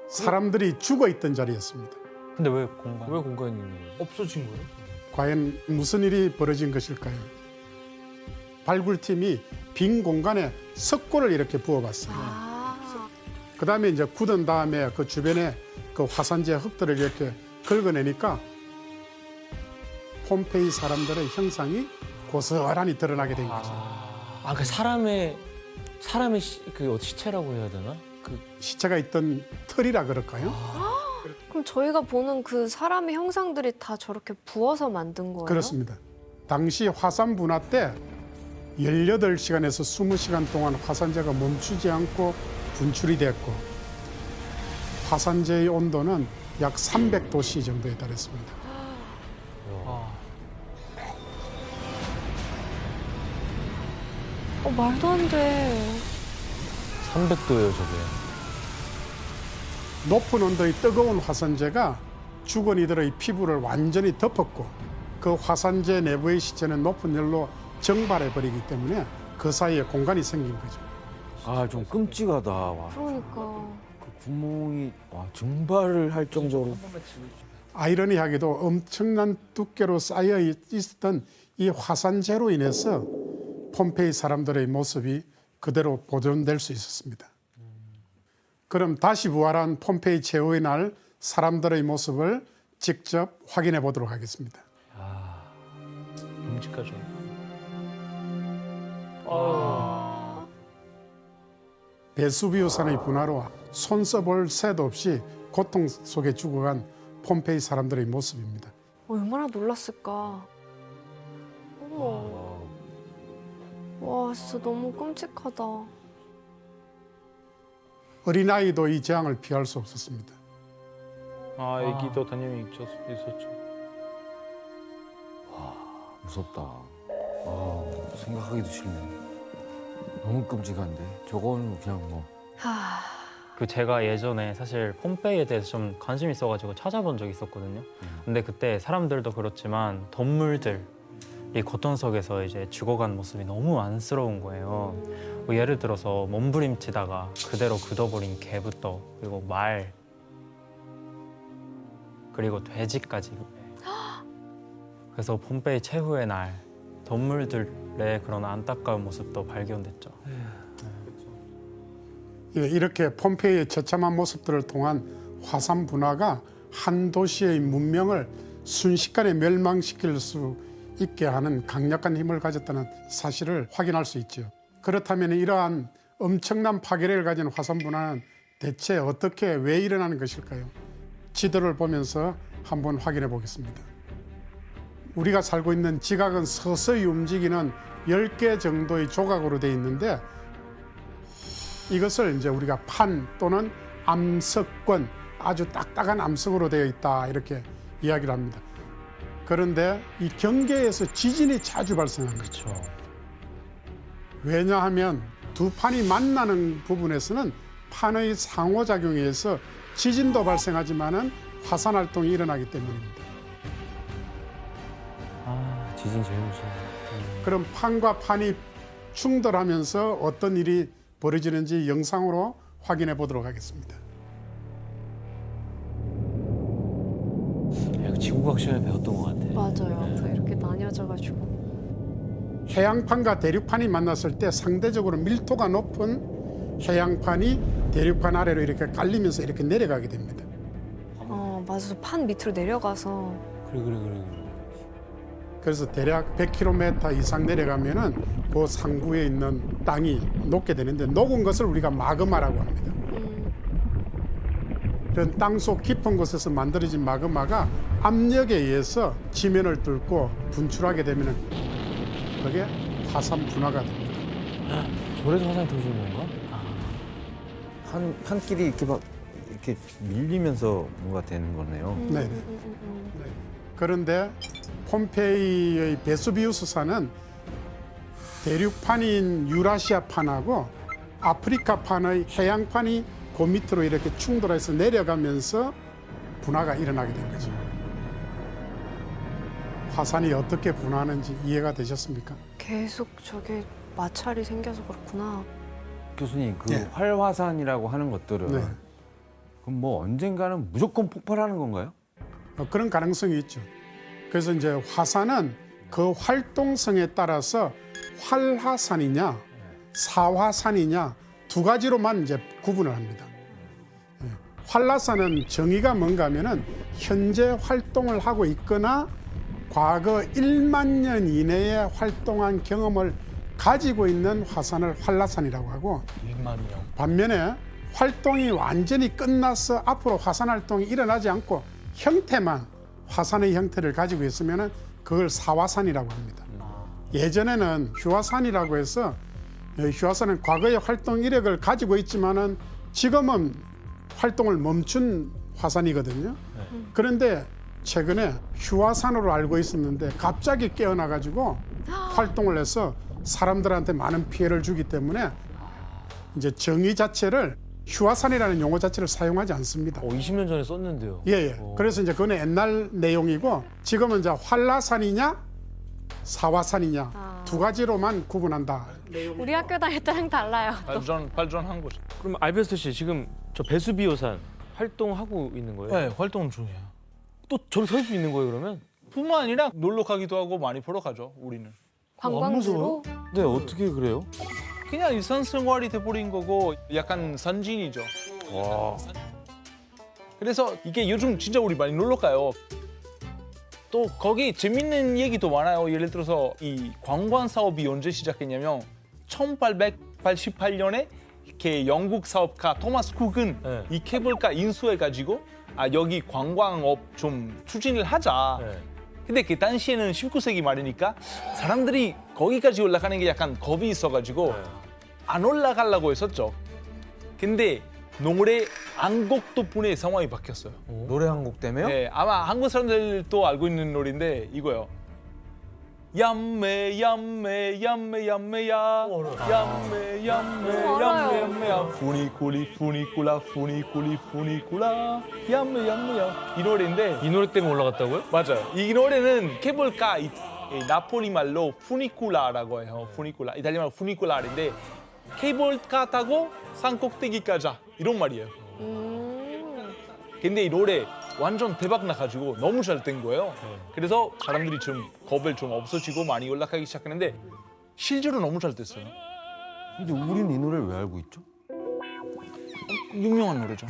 사람들이 죽어 있던 자리였습니다. 근데 왜 공간? 왜 공간이 있는 거예요? 없어진 거예요? 과연 무슨 일이 벌어진 것일까요? 발굴팀이 빈 공간에 석고를 이렇게 부어봤어요. 그 다음에 이제 굳은 다음에 그 주변에 그 화산재 흙들을 이렇게 긁어내니까 폼페이 사람들의 형상이 고스란히 드러나게 된 거죠. 그 사람의 시체라고 해야 되나? 시체가 있던 털이라 그럴까요? 그럼 저희가 보는 그 사람의 형상들이 다 저렇게 부어서 만든 거예요? 그렇습니다. 당시 화산 분화 때 18시간에서 20시간 동안 화산재가 멈추지 않고 분출이 됐고 화산재의 온도는 약 300도씨 정도에 달했습니다. 말도 안 돼. 300도예요, 저게. 높은 온도의 뜨거운 화산재가 죽은 이들의 피부를 완전히 덮었고 그 화산재 내부의 시체는 높은 열로 증발해 버리기 때문에 그 사이에 공간이 생긴 거죠. 좀 끔찍하다. 와. 그러니까. 그 구멍이 증발을 할 정도로. 아이러니하게도 엄청난 두께로 쌓여 있었던 이 화산재로 인해서 폼페이 사람들의 모습이 그대로 보존될 수 있었습니다. 그럼 다시 부활한 폼페이 최후의 날 사람들의 모습을 직접 확인해 보도록 하겠습니다. 끔찍하죠. 베수비우산의 분화로 손 써볼 새도 없이 고통 속에 죽어간 폼페이 사람들의 모습입니다. 얼마나 놀랐을까. 어머. 와, 진짜 너무 끔찍하다. 어린아이도 이 재앙을 피할 수 없었습니다. 애기도 당연히 있었죠. 무섭다. 생각하기도 싫네. 너무 끔찍한데. 저거는 그냥 뭐. 제가 예전에 사실 폼페이에 대해서 좀 관심 있어가지고 찾아본 적이 있었거든요. 근데 그때 사람들도 그렇지만 동물들이 고통석에서 이제 죽어간 모습이 너무 안쓰러운 거예요. 뭐 예를 들어서 몸부림치다가 그대로 굳어버린 개부터 그리고 말 그리고 돼지까지. 그래서 폼페이 최후의 날 동물들의 그런 안타까운 모습도 발견됐죠. 이렇게 폼페이의 처참한 모습들을 통한 화산 분화가 한 도시의 문명을 순식간에 멸망시킬 수 있게 하는 강력한 힘을 가졌다는 사실을 확인할 수 있죠. 그렇다면 이러한 엄청난 파괴력을 가진 화산 분화는 대체 어떻게 왜 일어나는 것일까요? 지도를 보면서 한번 확인해 보겠습니다. 우리가 살고 있는 지각은 서서히 움직이는 10개 정도의 조각으로 되어 있는데 이것을 이제 우리가 판 또는 암석권, 아주 딱딱한 암석으로 되어 있다 이렇게 이야기를 합니다. 그런데 이 경계에서 지진이 자주 발생합니다. 그렇죠. 왜냐하면 두 판이 만나는 부분에서는 판의 상호작용에 의해서 지진도 발생하지만은 화산 활동이 일어나기 때문입니다. 지진 제일 무서워. 그럼 판과 판이 충돌하면서 어떤 일이 벌어지는지 영상으로 확인해 보도록 하겠습니다. 지구과학 시간에 배웠던 것 같아. 맞아요. 더 이렇게 나뉘어져가지고. 해양판과 대륙판이 만났을 때 상대적으로 밀도가 높은 해양판이 대륙판 아래로 이렇게 깔리면서 이렇게 내려가게 됩니다. 맞아. 판 밑으로 내려가서. 그래. 그래서 대략 100km 이상 내려가면은 그 상부에 있는 땅이 녹게 되는데 녹은 것을 우리가 마그마라고 합니다. 이런 땅속 깊은 곳에서 만들어진 마그마가 압력에 의해서 지면을 뚫고 분출하게 되면은 그게 화산 분화가 됩니다. 저래서 화산이 터지는 건가? 판끼리 이렇게 막 이렇게 밀리면서 뭔가 되는 거네요. 네. 그런데 폼페이의 베수비우스산은 대륙판인 유라시아판하고 아프리카판의 해양판이 그 밑으로 이렇게 충돌해서 내려가면서 분화가 일어나게 된 거죠. 화산이 어떻게 분화하는지 이해가 되셨습니까? 계속 저게 마찰이 생겨서 그렇구나. 교수님, 그 네. 활화산이라고 하는 것들은 네. 그럼 뭐 언젠가는 무조건 폭발하는 건가요? 그런 가능성이 있죠. 그래서 이제 화산은 그 활동성에 따라서 활화산이냐 사화산이냐 두 가지로만 이제 구분을 합니다. 예. 활화산은 정의가 뭔가 하면은 현재 활동을 하고 있거나 과거 1만 년 이내에 활동한 경험을 가지고 있는 화산을 활화산이라고 하고 1만이요. 반면에 활동이 완전히 끝나서 앞으로 화산 활동이 일어나지 않고 형태만 화산의 형태를 가지고 있으면 그걸 사화산이라고 합니다. 예전에는 휴화산이라고 해서 휴화산은 과거의 활동 이력을 가지고 있지만은 지금은 활동을 멈춘 화산이거든요. 그런데 최근에 휴화산으로 알고 있었는데 갑자기 깨어나 가지고 활동을 해서 사람들한테 많은 피해를 주기 때문에 이제 정의 자체를 휴화산이라는 용어 자체를 사용하지 않습니다. 20년 전에 썼는데요. 예. 그래서 이제 그건 옛날 내용이고 지금은 이제 활화산이냐 사화산이냐 두 가지로만 구분한다. 우리 학교 다닐 때랑 달라요. 발전한 거죠. 그럼 알베스트 씨 지금 저 베수비오산 활동하고 있는 거예요? 네, 활동 중이에요. 또 저기 설 수 있는 거예요 그러면? 뿐만 아니라 놀러 가기도 하고 많이 보러 가죠, 우리는. 관광지로 네 어떻게 그래요? 그냥 일상생활이 돼버린 거고 약간 선진이죠. 와. 그래서 이게 요즘 진짜 우리 많이 놀러 가요. 또 거기 재밌는 얘기도 많아요. 예를 들어서 이 관광 사업이 언제 시작했냐면 1888년에 이렇게 영국 사업가 토마스 쿡은 네. 이 케이블카 인수해가지고 여기 관광업 좀 추진을 하자. 네. 근데 그 당시에는 19세기 말이니까 사람들이 거기까지 올라가는 게 약간 겁이 있어가지고 안 올라가려고 했었죠. 근데 노래 한 곡 덕분에 상황이 바뀌었어요. 노래 한 곡 때문에요? 네, 아마 한국 사람들도 알고 있는 노래인데 이거요. 얌메 얌메 얌메 얌메야 얌메 얌메 얌메 얌메야 푸니꾸리 푸니꾸라 푸니꾸리 푸니꾸라 얌메 얌메야 이 노래인데 이 노래 때문에 올라갔다고요? 맞아요. 이 노래는 케이블카 이 나폴리 말로 푸니쿨라라고 해요. 푸니쿨라 이탈리아 말로 푸니쿨라인데 케이블카 타고 산 꼭대기 가자 이런 말이에요. 근데 이 노래 완전 대박 나가지고 너무 잘 된 거예요. 그래서 사람들이 좀 겁을 좀 없어지고 많이 올라가기 시작했는데 실제로 너무 잘 됐어요. 근데 우린 이 노래를 왜 알고 있죠? 유명한 노래죠.